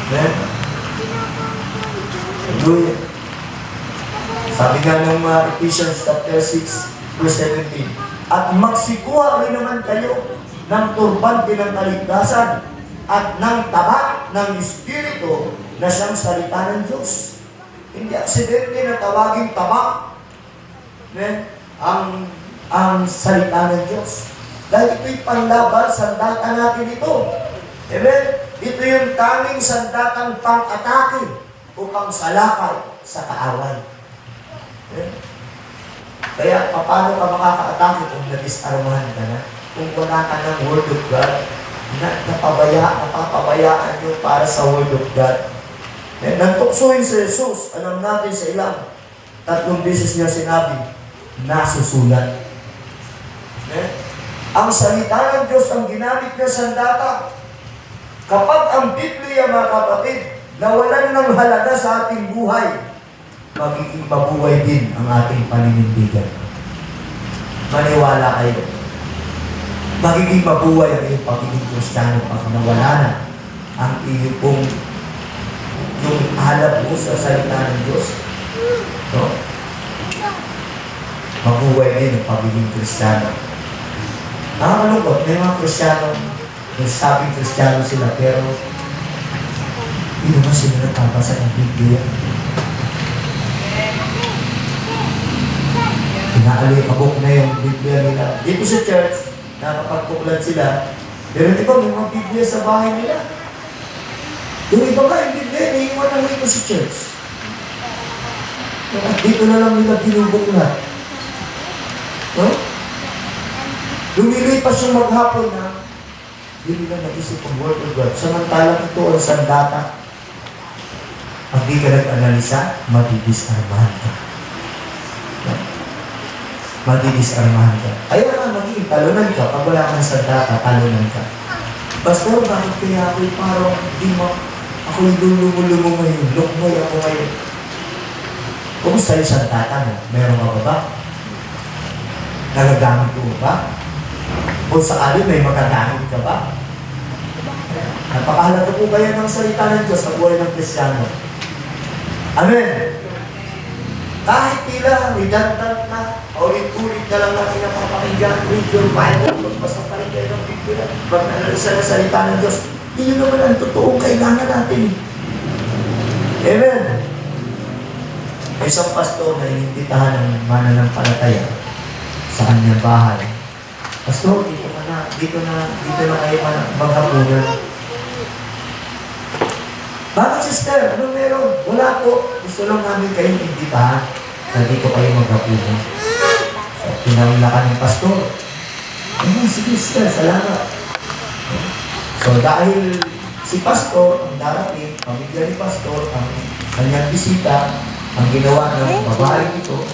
Amen? Hallelujah. Sabi nga ng Ephesians chapter 6, verse 17, at magsikuha rin naman kayo ng turbante ng kaligtasan at ng taba ng Espiritu na siyang salita ng Diyos. Hindi aksidente na tawagin taba, ang salita ng Diyos. Dahil ito'y panlaban, sandata natin ito. Amen? Ito yung tanging sandatang pang-atake o pang-salakay sa kaaway. Amen? Kaya, paano ka makaka-atake kung na-disarmahan ka na? Kung wala ka ng Word of God, napapabayaan nyo para sa Word of God. Nagtuksoin si Jesus, alam natin sa ilang, 3 beses niya sinabi, nasusulat. Ang salita ng Diyos ang ginamit niya sandata. Kapag ang Biblia, mga kapatid, nawalan ng halaga sa ating buhay, magiging mabuhay din ang ating paninindigan. Maniwala kayo. Magiging mabuhay ang iyong pagiging Kristiyano pag nawala na ang iyong pong yung halap mo sa salita ng Diyos. No? Mabuhay din ang pagiging Kristiyano. Nakakalungkot, may mga Kristiyano, sabing Kristiyano sila, pero hindi naman sila nagpapasa ng Biblia. Inaalikabok na yung Biblia nila. Dito sa church, nakapagpuklan sila, pero di ba may mga Biblia sa bahay nila? Yung iba nga yung Biblia, naiiwan lang ito sa church. Dito na lang nila binubuklat. No? Lumilipas yung maghapon na hindi nila nag-isip ang Word of God. Samantalang ito ang sandata. Pag di ka nag-analisa, madidisarmahan ka. Madidisarmahan ka. Ayaw na magiging talunan ka. Pag wala kang sandata, talunan ka. Pastor, bakit kaya ako'y parang ako'y lulungo-lungo ngayon, lukmoy ako ngayon. Kumusta yung sandata mo? Meron ka ba? Nagagamit ko ba? O sakali may magagamit ka ba? Napakahalaga po kaya ng salita ng Diyos sa buhay ng Kristiyano. Amen! Kahit tila, redundant na, ulit-ulit na lang natin napapakinggan, read your Bible, magbasa pa rin kayo ng Biblia, pag nanalisa na salita ng Diyos, yun naman ang totoong kailangan natin. Amen! May isang pastor na inimbitahan ng mananampalataya sa kanyang bahay. Pastor, dito na kayo maghapunan. Bakit sister? Ano meron? Wala po. Gusto lang namin kayong imbitahan na dito kayo maghapunan. So, pinanglakan ng pastor. Sige sister, salamat. So, dahil si pastor, ang darating, pamilya ni pastor, ang kanyang bisita, ang ginawa ng babae ito,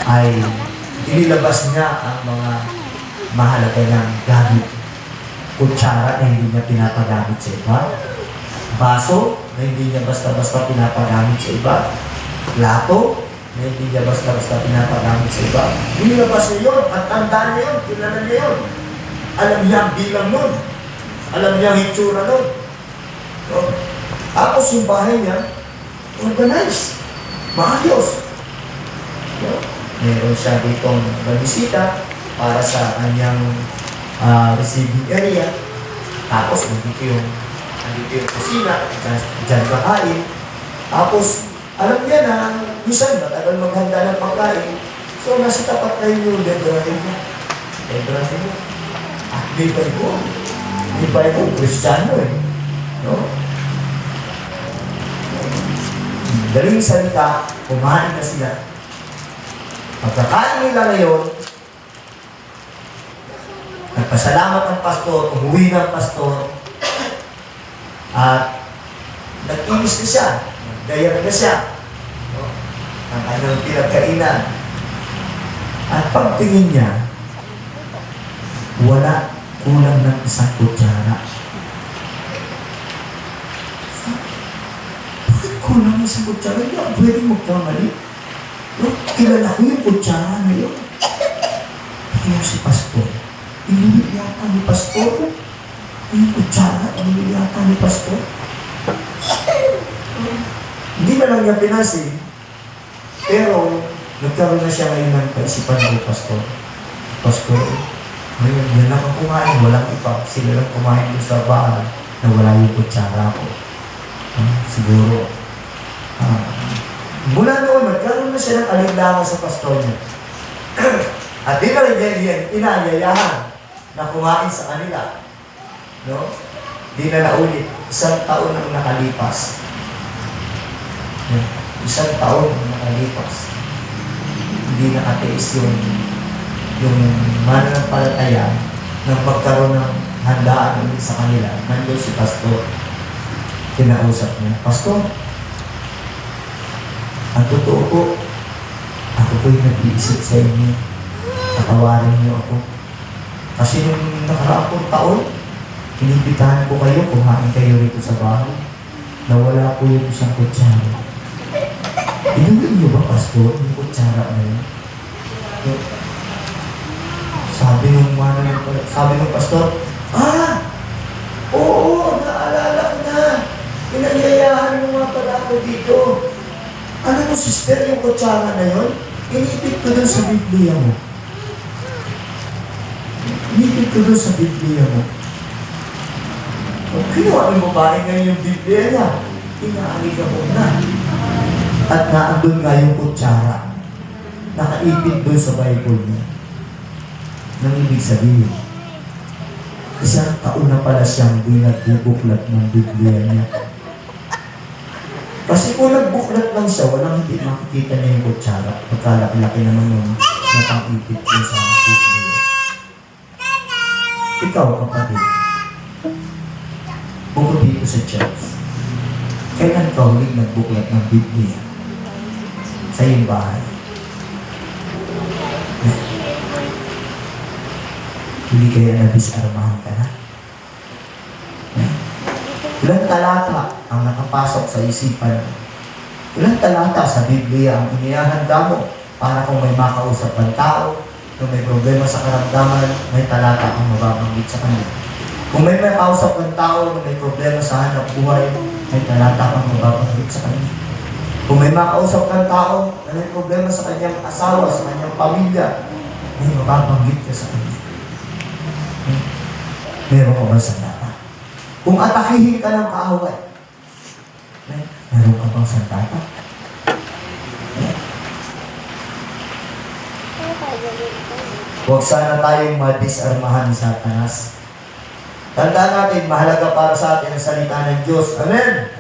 ay inilabas niya ang mga mahalaga ng gamit. Kutsara na hindi niya pinapagamit sa iba. Baso na hindi niya basta-basta pinapagamit sa iba. Plato na hindi niya basta-basta pinapagamit sa iba. Inilabas niya yun at tandaan niya yun. Kilala niya yun. Alam niya ang bilang nun. Alam niya ang hitsura nun. So, tapos yung bahay niya, organized. Maayos. So, meron siya ditong bisita para sa kanyang receiving area. Tapos, nandito yung kusina, dyan kakain. Tapos, alam niya na, minsan, matagal maghanda ng pagkain. So, nasa tapat na yung library niya. Library niya. At may Bible. May Bible, Kristiyano eh. No? Daling salita, kumain na sila. Pagkakain nila ngayon, nagpasalamat ang pastor, umuwi ng pastor, at nag-inis na siya, nagdayag na siya, no? Ang kanyang pinagkainan. At pagtingin niya, wala, kulang ng isang kutsara. Bakit kulang ng isang kutsara? Hindi ako pwedeng magkamali. No? Kilala ko yung kutsara na yun. Kaya si pastor, inuwi yata ni pastor. Yung kutsara, ang yata ni Pastor. Hindi na lang niya pinasin, pero nagkaroon na siya ngayon ng kaisipan ko, Pastor. Pastor, ngayon, yan lang ang kumain, walang iba. Sila lang kumain doon sa bahay na wala yung kutsara ko. Siguro, mula noon, nagkaroon na siya ng alinlangan sa pastor niya. At di na rin yan inayayahan na kumain sa kanila. No? Di na naulit. Isang taon ang nakalipas. Isang taon ang nakalipas. Hindi nakatiis yung mananampalataya na magkaroon ng handaan ulit sa kanila. Nandun si pastor. Kinausap niya, Pastor, ang totoo po, ako po'y nag-iisip sa inyo. Patawarin niyo ako. Kasi nung nakaraang taon, inibitahan ko kayo, kumain kayo rito sa bahay. Nawala po yung isang kutsara. Inuwi niyo ba, Pastor, yung kutsara na yun? Sabi nung pastor, oo, naalala ko na. Inayayahan mo nga pala ako dito. Ano mo, sister, yung kutsara na yun? Inipit ko doon sa Biblia mo. Inipit ko doon sa Biblia mo. Kinuha mo ba ngayon yung Biblia niya? Inaaliga mo na. At naandun nga yung kutsara. Nakaipit doon sa Bible niya. Nang ibig sabihin, isang taon na pala siyang di nagbubuklat ng Biblia niya. Kasi kung nagbuklat lang siya, walang hindi makikita niya yung kutsara. Pagkalaki-laki naman yung napang-ipit niya sa Biblia. Ikaw, kapatid, bukod dito sa church, kailan ka huling nagbuklat ng Biblia sa iyong bahay? Hindi kaya nabisarmahan ka na? Ilang talata ang nakapasok sa isipan mo? Ilang talata sa Biblia ang inihahanda mo para kung may makausap ng tao, kung may problema sa karamdaman, may talata ang mababanggit sa kanya. Kung may makausap ng tao na may problema sa hanap buhay, may talata ang mababanggit sa kanya. Kung may makausap ng tao na may problema sa kanyang asawa, sa kanyang pamilya, may mababanggit ka sa kanya. Meron ka ba sandata? Kung atakihin ka ng kaaway, meron ka bang sandata? Huwag sana tayong madisarmahan ni Satanas. Tandaan natin, mahalaga para sa atin ang salita ng Diyos. Amen?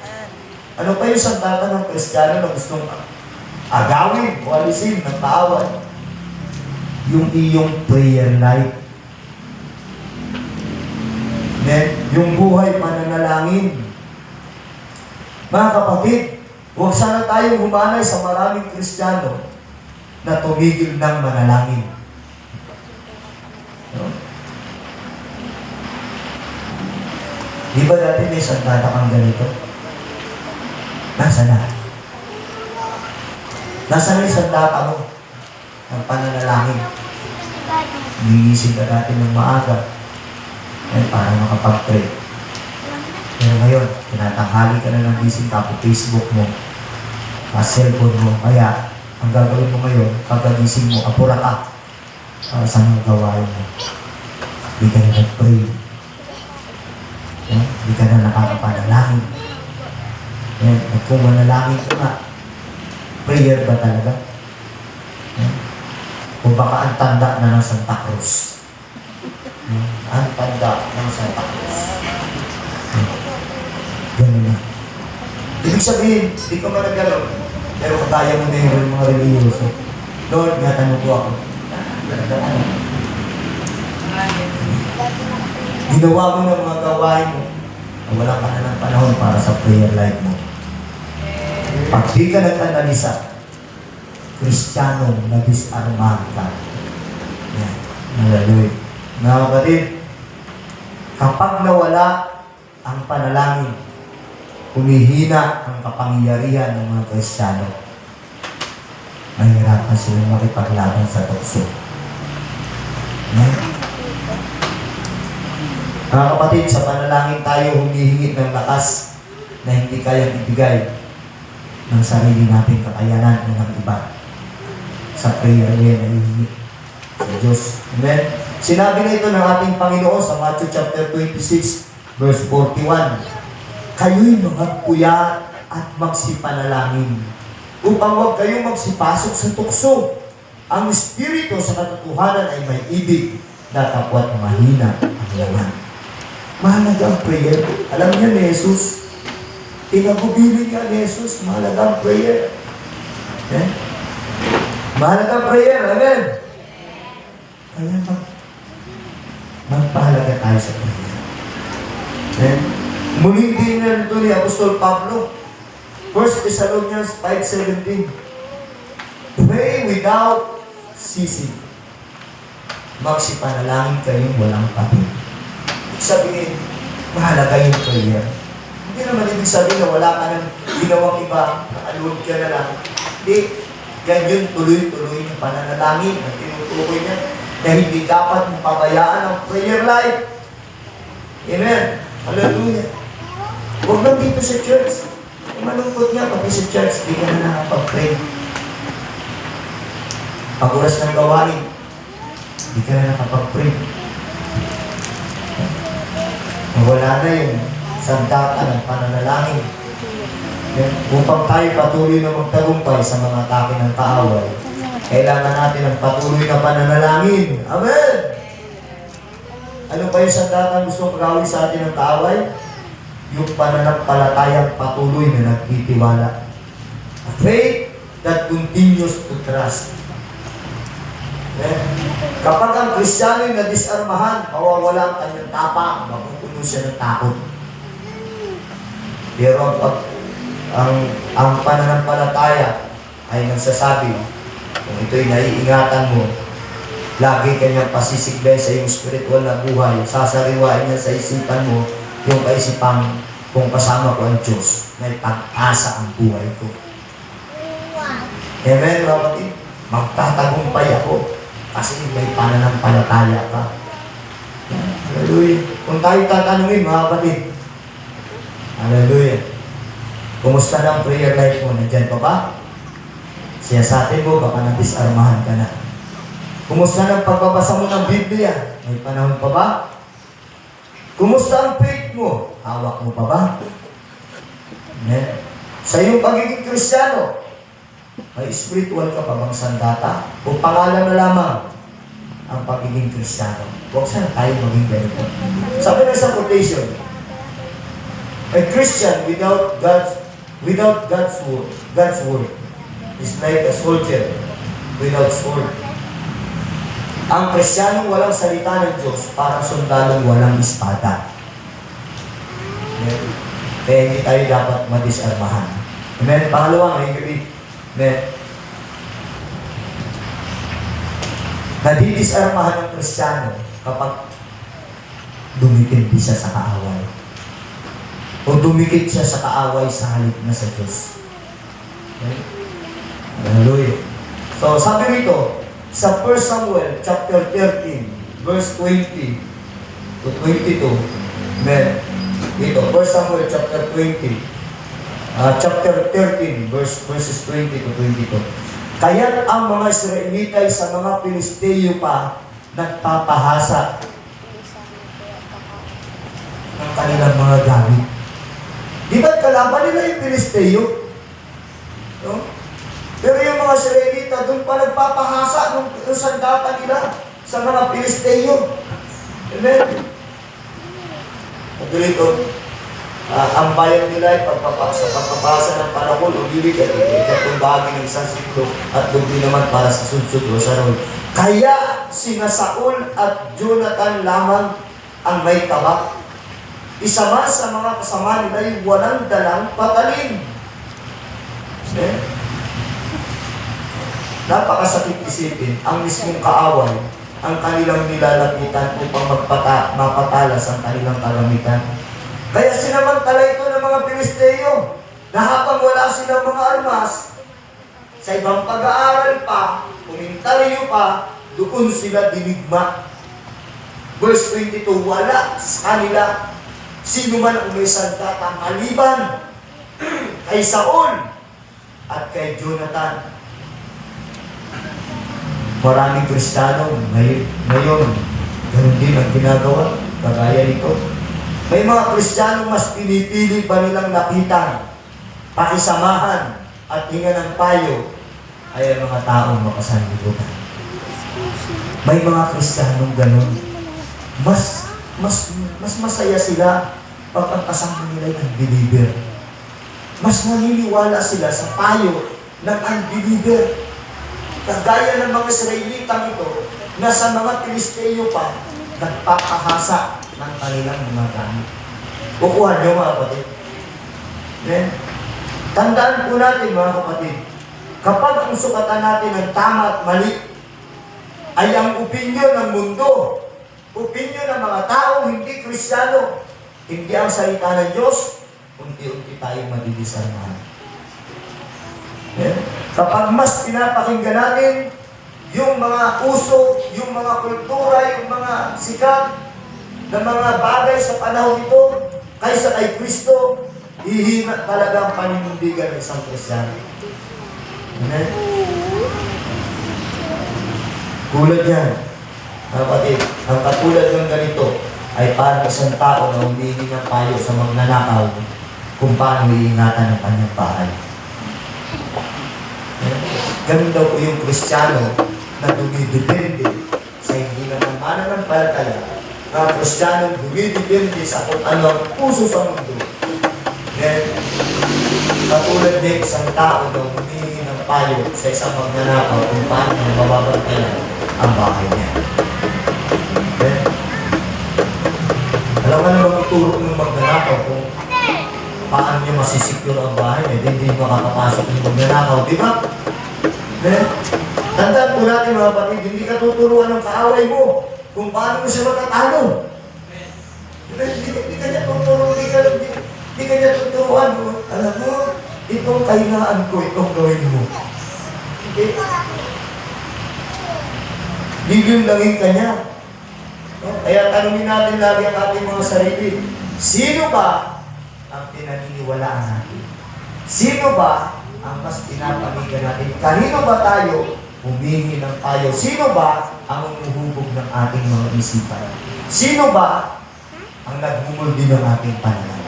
Ano pa yung sandata ng Kristiyano na gustong agawin o alisin ng kaaway? Yung iyong prayer life. Yung buhay pananalangin. Mga kapatid, huwag sana tayong humanay sa maraming Kristiyano na tumigil ng manalangin. No? Di ba dati may sandata kang ganito? Nasaan na? Nasaan yung sandata mo ng pananalangin? Gigising ka natin ng maaga para makapag-pray. Pero ngayon, tinatanghali ka na ng gising ka po Facebook mo, cellphone mo. Kaya, ang gagawin mo ngayon, pagkagising mo, apura ka para sa mga gawain mo. Hindi ka na nag-pray. Hindi ka na nakakapanalangin. Kung manalangin ka nga, prayer ba talaga? O baka ang tanda na ng Santa Cruz. Ang tanda ng Santa Cruz. Ganun na. Ibig sabihin, hindi ka man nagalaw. Pero kataya mo na yung mga religiyoso. Lord, gatan mo po ako. Ginawa mo ng mga gawain mo. Wala ka na ng panahon para sa prayer life mo. Pag di ka nag-analisa, Kristiyanong nabisarmahan ka. Yan. Hallelujah. Mga kapatid, kapag nawala ang panalangin, humihina ang kapangyarihan ng mga Kristiyano, mahirapan silang makipaglaban sa tukso. Mga kapatid, sa panalangin tayo humihingi ng lakas na hindi kayang ibigay ng sarili nating kakayanan o ng iba. Sa prayer niya na hihingi sa Diyos. Amen? Sinabi na ito ng ating Panginoon sa Matthew chapter 26, verse 41. Kayo'y magpuyat at magsipanalangin upang huwag kayong magsipasok sa tukso. Ang Espiritu sa katotohanan ay may ibig na kapwa't mahina ang laman. Mahalaga ang prayer. Alam niya ni Jesus, pinagubilin niya ni Jesus, mahalaga ang prayer. Eh? Mahalaga ang prayer. Amen? Kaya magpahalaga tayo sa prayer. Eh? Muling din na ito ni Apostol Pablo, 1 Thessalonians 5:17. Pray without ceasing. Magsipanalangin kayong walang pati. Sabihin, mahalaga yung prayer. Hindi naman ibig sabihin na wala ka ng ginawang iba, nakaluhod ka na lang. Hindi, ganyan tuloy-tuloy yung pananalangin at tinutukoy niya na hindi dapat mong pabayaan ang prayer life. Amen. Hallelujah. Huwag lang dito sa church. Kung malungkot nga, pati sa church, di ka na nakapag-pray. Pag oras ng gawain, di ka na nakapag-pray. Wala na yung sandata ng pananalangin. Upang tayo patuloy na magtagumpay sa mga atake ng kaaway, kailangan natin ng patuloy na pananalangin. Amen! Ano pa yung sandata gustong gawin sa atin ng kaaway? Yung pananampalatayang patuloy na nagtitiwala. A faith that continues to trust. Kapag ang Kristiyano na disarmahan, mawawala ang kanyang tapang, mapupuno siya ng takot. Pero ang pananampalataya ay nagsasabi, kung ito'y naiingatan mo, lagi kanyang pasisigbay sa iyong spiritual na buhay, sasariwain niya sa isipan mo yung kaisipang kung kasama ko ang Diyos, may pag-asa ang buhay ko. Amen, mga kapatid? Magtatagumpay ako. Kasi may pananampalataya ka. Hallelujah. Kung tayo tatanungin, mga kapatid, hallelujah. Kumusta na ang prayer life mo? Nandyan pa ba? Siya sa atin mo, baka nadisarmahan ka na. Kumusta na ang pagbabasa mo ng Biblia? May panahon pa ba? Kumusta ang faith mo? Hawak mo pa ba? Sa iyong pagiging Kristiyano, may spiritual ka pa bang sandata? O pangalan na lamang ang pagiging Kristiyano? Huwag sana tayo maging ganito. Sabi na sa quotation, a Christian without God's word is like a soldier without sword. Ang Kristiyanong walang salita ng Diyos, parang sundalong walang espada. Kaya hindi tayo dapat madisarmahan. Amen? Pangalawa, ngayong gabi, nadidisarmahan ng Kristiyano kapag dumikit siya sa kaaway. O dumikit siya sa kaaway sa halip na sa Diyos. Okay? Hallelujah. So, sabi rito, sa 1 Samuel chapter 13, verse 20 to 22, dito, 1 Samuel chapter 20, chapter 13, verses 20 to 22. Kaya't ang mga Israelita sa mga Pilisteo pa nagpapahasa ng kanilang mga gamit. Di ba't kalaban nila yung Pilisteo? No? Pero yung mga Israelita, doon pa nagpapahasa ng sandata nila sa mga Pilisteo. Amen? At dito, ang bayan nila ay sa pagpapasa ng panahon o gilig at ikatong bahagi ng isang siklo at doon naman para sa sudsud o sarol. Kaya sina Saul at Jonathan lamang ang may tabak. Isa man sa mga kasama nila ay walang dalang patalim. Napakasakit isipin ang mismong kaaway ang kanilang nilalapitan upang mapatalas ang kanilang kalamitan. Kaya sinamantala ito ng mga Pilisteo na habang wala silang mga armas, sa ibang pag-aaral pa, komentaryo pa, doon sila dinigma. Verse 22, wala sa kanila sino man ang may sandata maliban kay Saul at kay Jonathan. Maraming Kristiyano ngayon, ganun din ang ginagawa, kagaya nito. May mga Kristiyano mas pinipili pa nilang lapitan, pakisamahan, at hinga ng payo ay ang mga taong makasanlibutan. May mga Kristiyanong ganun. Mas masaya sila pag ang kasama nila ay unbeliever. Mas naniniwala sila sa payo ng unbeliever. Kagaya ng mga Israelitang ito na sa mga Pilisteo pa nagpapahasa ng kanilang mga gamit. Kukuha niyo mga kapatid. Then, tandaan po natin mga kapatid, kapag ang sukatan natin ng tama at mali ay ang opinyon ng mundo, opinyon ng mga taong hindi Kristiyano, hindi ang salita ng Diyos, unti-unti tayong madidisarmahan. Kapag mas pinapakinggan natin yung mga uso, yung mga kultura, yung mga sikat na mga bagay sa panahon ito, kaysa kay Kristo, hihina talaga ang paninindigan ng isang Kristiyano. Amen? Kulad yan. Kapatid, ang katulad ng ganito ay parang isang tao na humingi ng payo sa magnanakaw kung paano iingatan ang kanyang bahay. Ganun daw po yung Kristiyano na dumidepende sa hindi naman mananampalataya. Ang Kristiyano dumidepende sa kung ano ang puso sa mundo. Katulad din isang tao na humingi ng payo sa isang magnanakaw kung paano mababantayan ang bahay niya. Alam ka naman magturo ng magnanakaw kung paano niya masisecure ang bahay niya, hindi makakapasok yung magnanakaw, di ba? Tandaan po natin mga kapatid, hindi ka tuturuan ng kaaway mo kung paano mo siya matatalo. Hindi ka niya tuturuan, hindi ka niya tuturuan. Alam mo, itong kahinaan ko, itong gawin mo. Okay? Lilyulangin ka niya. Kaya tanungin natin lagi ang ating mga sarili. Sino ba ang pinaniniwalaan natin? Sino ba ang mas pinapanigan natin? Kanino ba tayo humingi ng payo? Sino ba ang umuhubog ng ating mga isipan? Sino ba ang nagmumuldi ng ating pananaw?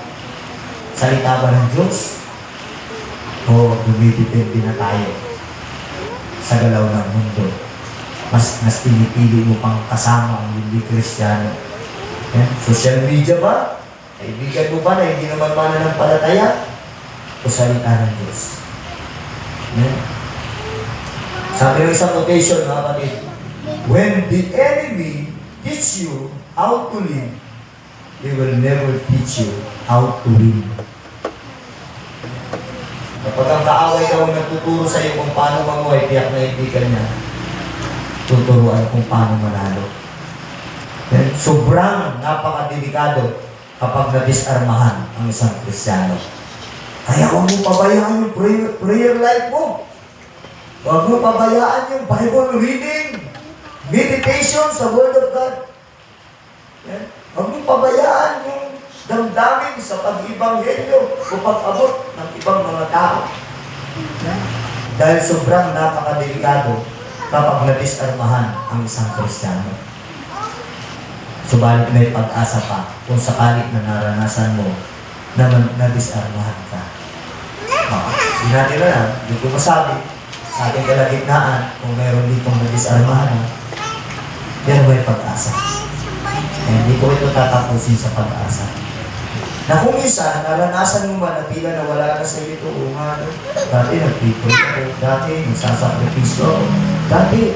Salita ba ng Diyos? O dumidepende na tayo sa galaw ng mundo? Mas pinipili mo pang kasama ang hindi Kristiyano. Social media ba? Kaibigan mo ba na hindi naman mananampalataya? O salita ng Diyos? Sabi ng isang quotation, mga kapatid, when the enemy teach you how to live, he will never teach you how to win. Kapag ang kaaway daw nagtuturo sa iyo kung paano mamuhay, tiyak na hindi ka niya tuturuan kung paano manalo. Sobrang napakadelikado kapag nadisarmahan ang isang Kristiyano. Kaya huwag mo pabayaan yung prayer life mo. Huwag mo pabayaan yung Bible reading, meditation sa Word of God. Huwag mo pabayaan yung damdamin sa pag-ibanghelyo o pag-abot ng ibang mga tao. Dahil sobrang napakadelikado kapag nadisarmahan ang isang Kristiyano. Subalit may pag-asa pa kung sakalit na naranasan mo na nadisarmahan ka. Hindi natin na lang, hindi ko masabi sa ating kalagitnaan kung mayroon ditong nadisarmahan, pero may pag-asa. Hindi ko ito tatapusin sa pag-asa. Na kung isa, naranasan mo ba na tila na wala na sa iyo ito, dati nag-people ako, dati nagsasakripisyo ako, dati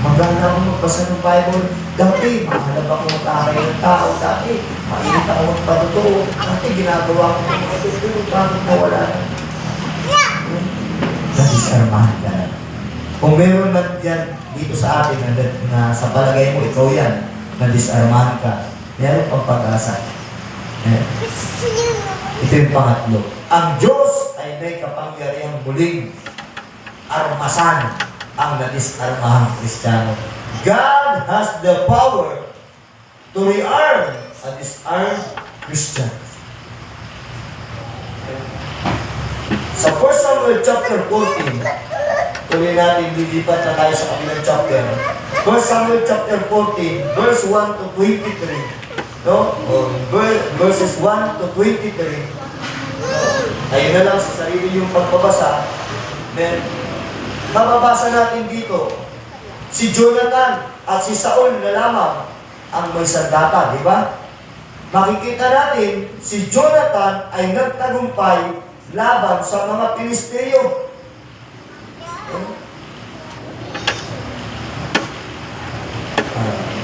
maganda ako magbasa ng Bible, dati mahalap ako mag-aray ng tao, dati mainit ako magpatotoo, dati ginagawa ko ng mga tutulog, bakit na wala na? Nadisarmahan ka na. Kung meron man yan dito sa atin na sa palagay mo ikaw yan, nadisarmahan ka, meron pang pag-asa. Ito yung pangatlo. Ang Diyos ay may kapangyarihang muling armasan ang nadisarmahang Kristiyano. God has the power to rearm a disarmed Christian. Sa 1 Samuel chapter 14, tuloy natin, lilipat na tayo sa kabilang chapter. 1 Samuel chapter 14, verse 1 to 23. No? Verses 1 to 23. Ayun na lang sa sarili yung pagbabasa. Then, mababasa natin dito, si Jonathan at si Saul na lamang ang may sandata, di ba? Makikita natin, si Jonathan ay nagtagumpay laban sa mga Pilisteo.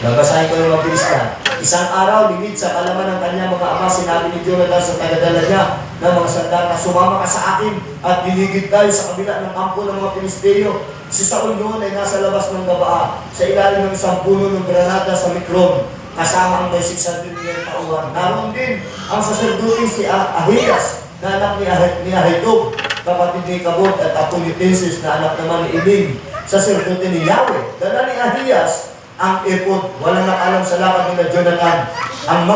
Babasahin ko ng mabilis na. Isang araw, lingid sa kalaman ng kanyang mga ama, sinabi ni Jonathan sa tagadala niya ng mga sandata, sumama ka sa akin at diligid tayo sa kabila ng kampo ng mga Pilisteo. Si Saul noon ay nasa labas ng Gabaa, sa ilalim ng isang puno ng granada sa Mikron, kasama ang may 600 tauhan. Naroon din ang saserdote si Ahiyas, na anak ni Ahitub, kapatid ni Kabot, at apo ni Tesis, na anak naman ni Iling, saserdote ni Yahweh. Dala ni Ahiyas ang ipot, walang nakalam sa lakad nila Jonathan. Ang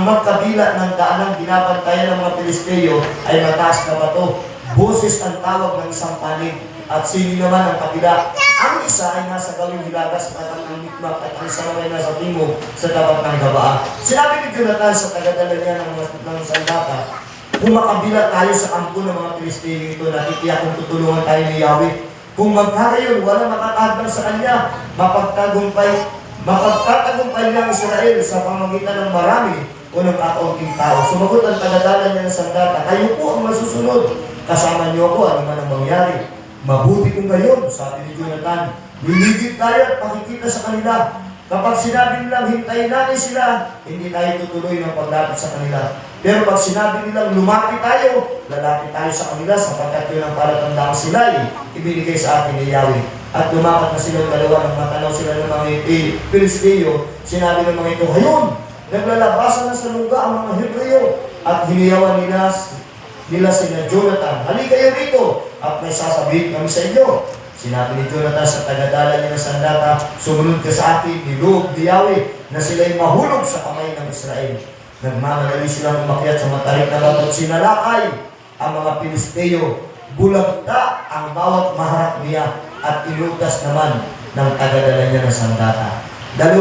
magkabila ng daanang binabantayan ng mga Pilisteo ay mataas na bato. Boses ang tawag ng isang panig, at sili naman ang kabila. Ang isa ay nasa gawing hilagas at ang Mikmak, at ang isa naman ay nasa timog sa tapat ng Gabaa. Sinabi ni Jonathan sa tagadala niya ng sandata, kung makabila tayo sa kampo ng mga Pilisteo ito, natitiyak kung tutulungan tayo ni Yahweh. Kung magkakayon, wala makakadang sa kanya, mapagtagumpay niya ang Israel sa pamamagitan ng marami o ng kakaunting tao. Sumagot ang tagadala niya ng sandata, kayo po ang masusunod. Kasama niyo ako, ano man ang mangyari. Mabuti kung gayon, sabi ni Jonathan. Liligid tayo at pakikita sa kanila. Kapag sinabi nilang hintayin natin sila, hindi tayo tutuloy ng paglapit sa kanila. Pero pag sinabi nilang lumapit tayo, lalapit tayo sa kanila sapagkat yun ang palatandaan sila ibinigay sa atin ni Yahweh. At lumakat na silang dalawa nang matanaw sila ng mga Pilisteo. Sinabi ng mga ito, hayon, naglalabasan na sa luga ang mga Hebreo. At hiniyawan nila sina Jonathan, halika kayo rito at may sasabihin kami sa inyo. Sinabi ni Jonathan sa tagadala niya ng sandata, sumunod ka sa akin, niloob ni Yahweh na sila'y mahulog sa kamay ng Israel. Nagmamadali silang umakyat sa matarik na bato at sinalakay ang mga Pilisteo. Bulagta ang bawat maharap niya at inutas naman ng tagadala niya ng sandata. 20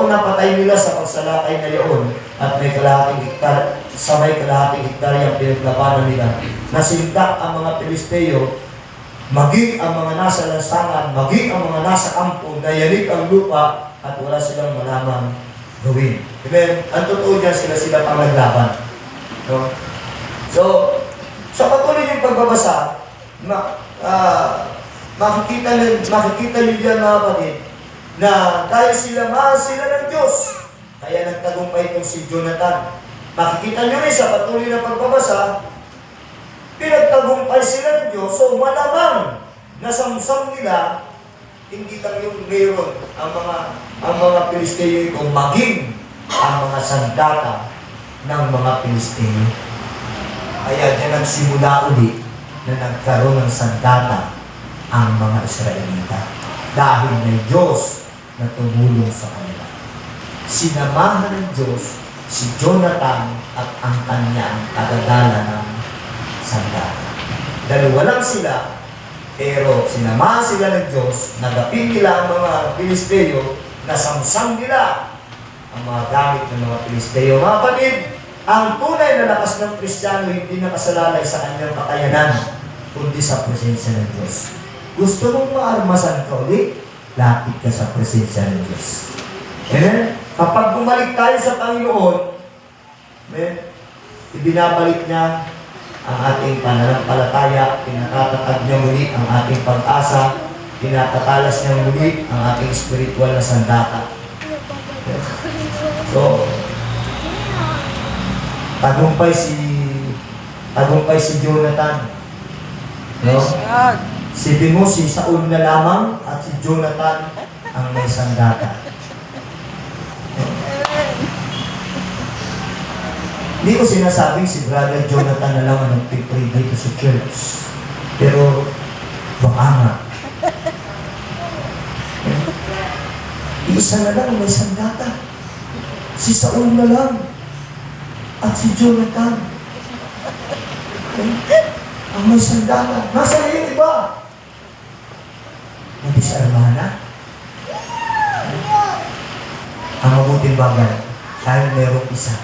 na patay nila sa pagsalakay na iyon at may kalahating hektar, sa may kalahating hektarya ang pinaglabanan nila. Nasindak ang mga Pilisteo, maging ang mga nasa lansangan, maging ang mga nasa kampo, nayanig ang lupa at wala silang malamang gawin. Amen? Ang totoo dyan, sila pang naglaban. No? So, sa patuloy yung pagbabasa, makikita nyo dyan mga kapatid, na dahil mahal sila ng Diyos, kaya nagtagumpay itong si Jonathan. Makikita nyo rin sa patuloy na pagbabasa, pinagtagumpay sila ng Diyos, so malamang nasamsam nila, hindi lang yung meron ang mga Pilisteo ito, maging ang mga sandata ng mga Pilisteo. Kaya dyan nagsimula ulit na nagkaroon ng sandata ang mga Israelita. Dahil may Diyos na tumulong sa kanila. Sinamahan ng Diyos si Jonathan at ang kanyang tagadala ng sandata. Dalawa lang sila, pero sinamahan sila ng Diyos, nagapin nila ang mga Pilisteo, nasamsam nila ang mga gamit ng mga Pilisteo. Mga kapatid, ang tunay na lakas ng Kristiyano hindi nakasalalay sa kanyang kakayanan, kundi sa presensya ng Diyos. Gusto mong maarmasan ka ulit? Lapit ka sa presensya ng Diyos. Amen? Kapag bumalik tayo sa Panginoon, ibinabalik niya ang ating pananampalataya, pinatatatag niya muli ang ating pag-asa, pinatatalas niya muli ang ating spiritual na sandata. So, tagumpay si Jonathan. No? Si Saul na lamang at si Jonathan ang may sandata. Hindi ko sinasabing si Brother Jonathan na lang ang nagpipray dito sa church. Pero, baka nga. Isa na lang may sandata. Si Saul na lang. At si Jonathan. Okay? Ang may sandata. Nasa na yung iba? Nabisarmahan na. Ang mabuting bagay, dahil merong isa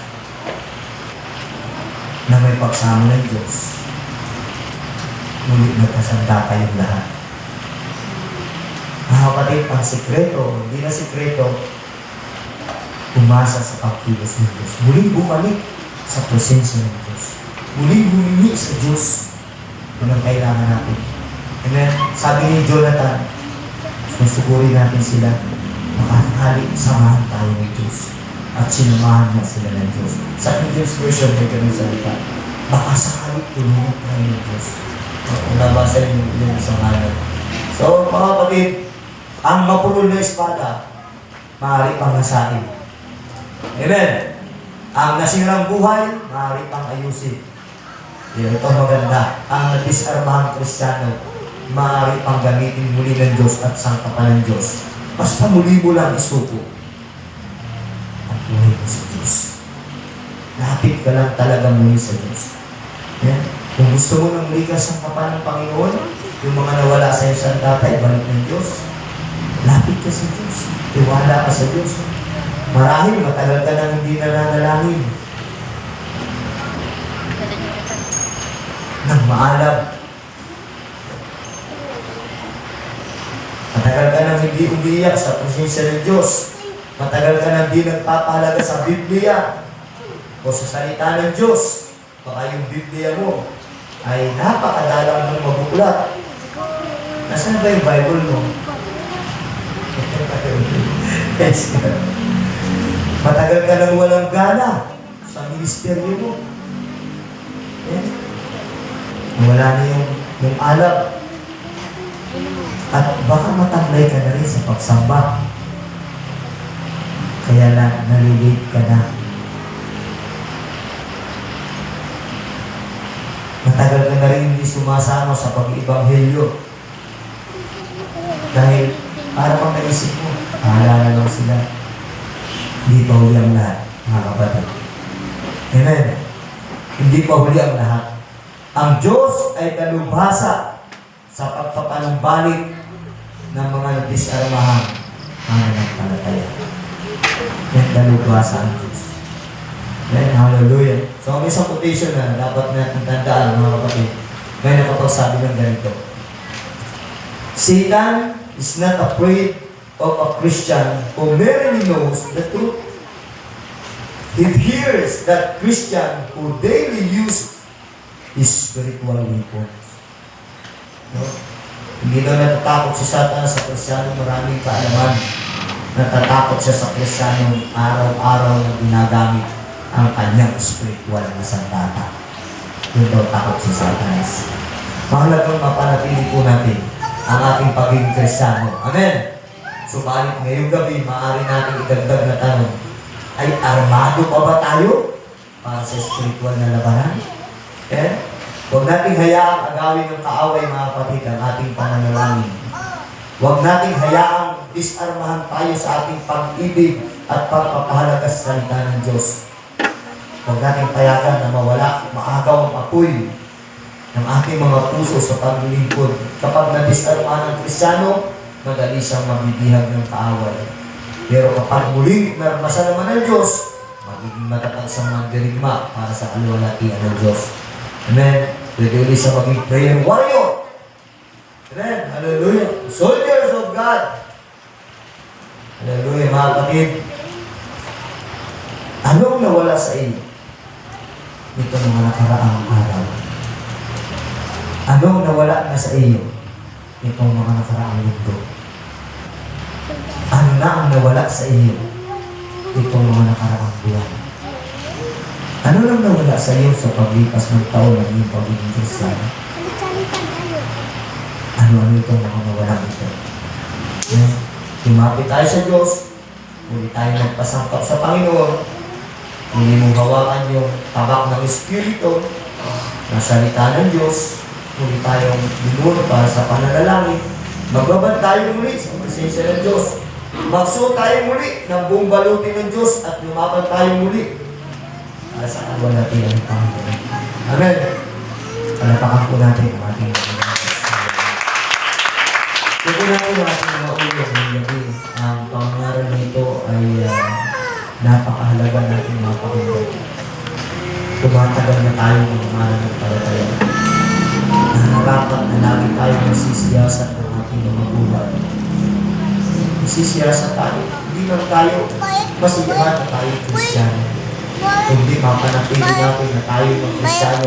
na may pagsama ng Diyos, ngunit nagkasanda kayong lahat. Mga kapatid, ang sikreto, hindi na sikreto, umasa sa pagkilos ng Diyos. Muling bumalik sa presensya ng Diyos. Muling humingi sa Diyos kung ang kailangan natin. Amen? Sabi ni Jonathan, susugurin natin sila, makakali, samahan tayo ng Diyos. At sinamahan na sila ng Diyos. Sa King James Version, may ganun salita. Baka sakali, tulungan tayo ng Diyos. Kung nabasa yung isang halat. So, mga kapatid, ang mapulol na espada, maaari pang nasain. Amen? Ang nasirang buhay, maaari pang ayusin. Ito maganda. Ang nadisarmahang Kristiyano, maaari pang gamitin muli ng Diyos at sangkapan ng Diyos. Basta muli mo lang isuko ang buhay mo sa Diyos. Lapit ka lang talaga muli sa Diyos. Yan. Kung gusto mo ng muli ka sangkapan ng Panginoon, yung mga nawala sa iyo sa data, ibalik ng Diyos. Lapit ka sa Diyos. Tiwala ka sa Diyos. Marahil matagal ka nang hindi nananalangin. Nang maalab. Matagal ka nang hindi umiyak sa presensya ng Diyos. Matagal ka nang hindi nagpapahalaga sa Biblia o sa salita ng Diyos. Baka yung Biblia mo ay napakadalang ng mabukulat. Nasaan ba yung Bible mo? Yes. Matagal ka nang walang gana sa ministeryo mo. Yeah. Wala na yung alab. At baka matamlay ka na rin sa pagsamba. Kaya na nalilate ka na. Matagal ka na rin hindi sumasama sa pag-ibanghelyo. Dahil para pang naisip mo, bahala na lang sila. Hindi pa huli ang lahat, mga kapatid. Amen. Hindi pa huli ang lahat. Ang Diyos ay dalubhasa sa pagpapanumbalik ng mga nadisarmahang mananampalataya. Yan, dalubhasa ang Diyos. Amen. Hallelujah. So, may isang quotation na dapat natin tandaan, mga kapatid. May nakapagsabi ng ganito. Satan is not afraid of a Christian who merely knows the truth. He hears that Christian who daily uses his spiritual weapons. No? Hindi daw natatakot si Satan sa Kristiyano maraming kaalaman. Natatakot siya sa Kristiyano araw-araw na ginagamit ang kanyang spiritual na sandata. Yun daw takot si Satanas. Mahalagang mapanatili po natin ang ating pagiging Kristiyano. Amen! Subalit ngayong gabi, maaari natin idagdag na tanong, ay armado pa ba tayo para sa spiritual na labanan? Okay? Huwag nating hayaang agawin ng kaaway, mga kapatid, ang ating pananalangin. Huwag nating hayaang disarmahan tayo sa ating pag-ibig at pagpapahalaga sa salita ng Diyos. Huwag nating payagan na mawala, maagaw ang apoy ng ating mga puso sa paglilingkod. Kapag nadisarmahan ng Kristiyano, madali siyang mabibihag ng kaaway. Pero kapag muling narmasan naman ng Diyos, magiging matatag sa mandirigma para sa kaluwalhatian ng Diyos. Amen. Pwede ulit sa maging prayer warrior. Amen. Hallelujah. Soldiers of God. Hallelujah, mga kapatid. Anong nawala sa iyo nito mga nakaraang araw? Anong nawala na sa iyo itong mga nakaraang linggo? Ano na ang nawala sa iyo itong mga nakaraang buwan? Ano lang nawala sa iyo sa paglipas ng taon ng iyong pagiging Kristiyano? Ano itong mga nawala ito? Lumapit tayo sa Diyos, muli tayo magpasangkap sa Panginoon, muli mong hawakan yung tabak ng Espiritu, na salita ng Diyos, muli tayong binuro para sa pananalangin. Magbabad tayo muli sa presensya ng Diyos. Magsuot tayo muli ng buong baluti ng Diyos at lumaban tayo muli para sa kalwalhatian ng Panginoon. Amen. Palapakan po natin ang ating mga Diyos. Tukunan po natin mga ulo ng gabi. Ang pangaral na ito ay napakahalaga natin mga pakinggan. Tumatagal na tayo ng mananampalataya. Nararapat na lagi tayo magsisiyasat ng ating mga buhay. Magsisiyasat tayo. Hindi lang tayo masiyahan na tayo Kristiyano. Kundi mapanatili natin na tayo ng Kristiyano